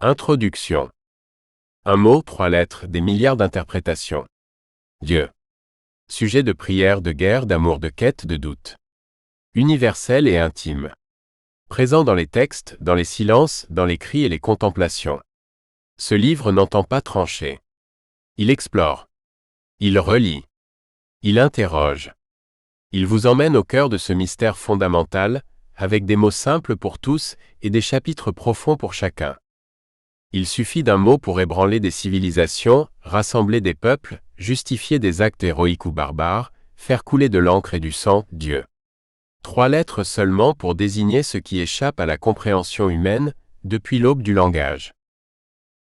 Introduction. Un mot, 3 lettres, des milliards d'interprétations. Dieu. Sujet de prière, de guerre, d'amour, de quête, de doute. Universel et intime. Présent dans les textes, dans les silences, dans les cris et les contemplations. Ce livre n'entend pas trancher. Il explore. Il relie. Il interroge. Il vous emmène au cœur de ce mystère fondamental, avec des mots simples pour tous et des chapitres profonds pour chacun. Il suffit d'un mot pour ébranler des civilisations, rassembler des peuples, justifier des actes héroïques ou barbares, faire couler de l'encre et du sang, Dieu. 3 lettres seulement pour désigner ce qui échappe à la compréhension humaine, depuis l'aube du langage.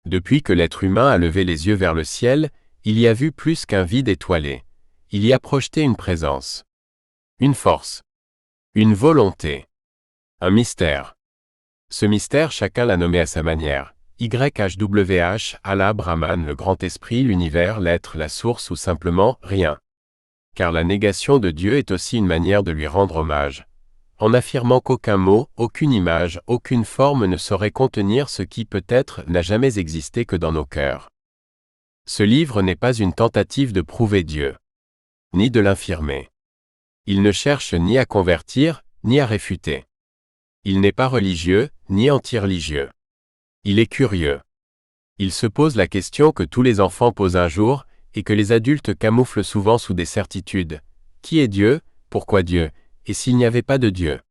Depuis que l'être humain a levé les yeux vers le ciel, il y a vu plus qu'un vide étoilé. Il y a projeté une présence. Une force. Une volonté. Un mystère. Ce mystère, chacun l'a nommé à sa manière. YHWH, Allah, Brahman, le grand esprit, l'univers, l'être, la source ou simplement rien. Car la négation de Dieu est aussi une manière de lui rendre hommage, en affirmant qu'aucun mot, aucune image, aucune forme ne saurait contenir ce qui peut-être n'a jamais existé que dans nos cœurs. Ce livre n'est pas une tentative de prouver Dieu, ni de l'infirmer. Il ne cherche ni à convertir, ni à réfuter. Il n'est pas religieux, ni anti-religieux. Il est curieux. Il se pose la question que tous les enfants posent un jour, et que les adultes camouflent souvent sous des certitudes. Qui est Dieu? Pourquoi Dieu? Et s'il n'y avait pas de Dieu?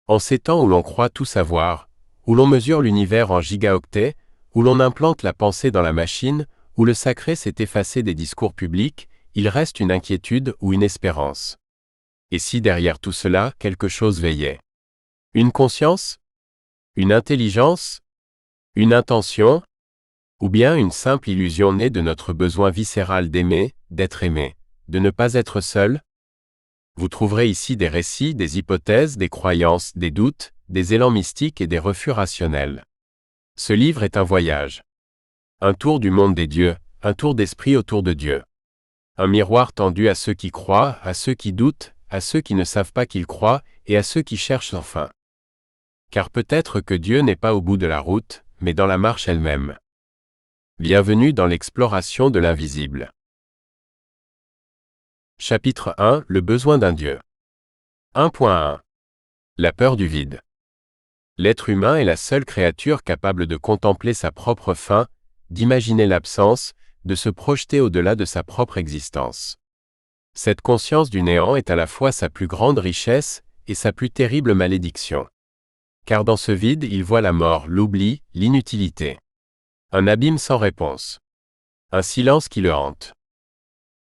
En ces temps où l'on croit tout savoir, où l'on mesure l'univers en gigaoctets, où l'on implante la pensée dans la machine, où le sacré s'est effacé des discours publics, il reste une inquiétude ou une espérance. Et si derrière tout cela, quelque chose veillait? Une conscience? Une intelligence? Une intention? Ou bien une simple illusion née de notre besoin viscéral d'aimer, d'être aimé, de ne pas être seul? Vous trouverez ici des récits, des hypothèses, des croyances, des doutes, des élans mystiques et des refus rationnels. Ce livre est un voyage. Un tour du monde des dieux, un tour d'esprit autour de Dieu. Un miroir tendu à ceux qui croient, à ceux qui doutent, à ceux qui ne savent pas qu'ils croient, et à ceux qui cherchent sans fin. Car peut-être que Dieu n'est pas au bout de la route, mais dans la marche elle-même. Bienvenue dans l'exploration de l'invisible. Chapitre 1. Le besoin d'un Dieu. 1.1. La peur du vide. L'être humain est la seule créature capable de contempler sa propre fin, d'imaginer l'absence, de se projeter au-delà de sa propre existence. Cette conscience du néant est à la fois sa plus grande richesse et sa plus terrible malédiction. Car dans ce vide, il voit la mort, l'oubli, l'inutilité. Un abîme sans réponse. Un silence qui le hante.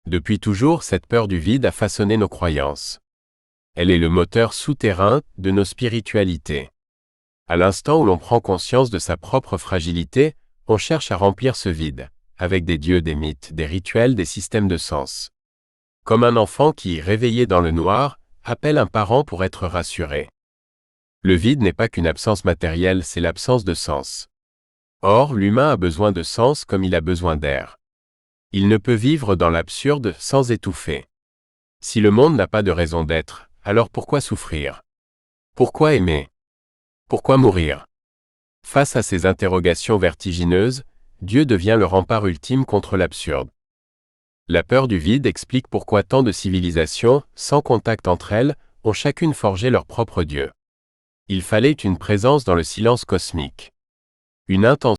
Depuis toujours, cette peur du vide a façonné nos croyances. Elle est le moteur souterrain de nos spiritualités. À l'instant où l'on prend conscience de sa propre fragilité, on cherche à remplir ce vide, avec des dieux, des mythes, des rituels, des systèmes de sens. Comme un enfant qui, réveillé dans le noir, appelle un parent pour être rassuré. Le vide n'est pas qu'une absence matérielle, c'est l'absence de sens. Or, l'humain a besoin de sens comme il a besoin d'air. Il ne peut vivre dans l'absurde sans étouffer. Si le monde n'a pas de raison d'être, alors pourquoi souffrir? Pourquoi aimer? Pourquoi mourir? Face à ces interrogations vertigineuses, Dieu devient le rempart ultime contre l'absurde. La peur du vide explique pourquoi tant de civilisations, sans contact entre elles, ont chacune forgé leur propre Dieu. Il fallait une présence dans le silence cosmique. Une intention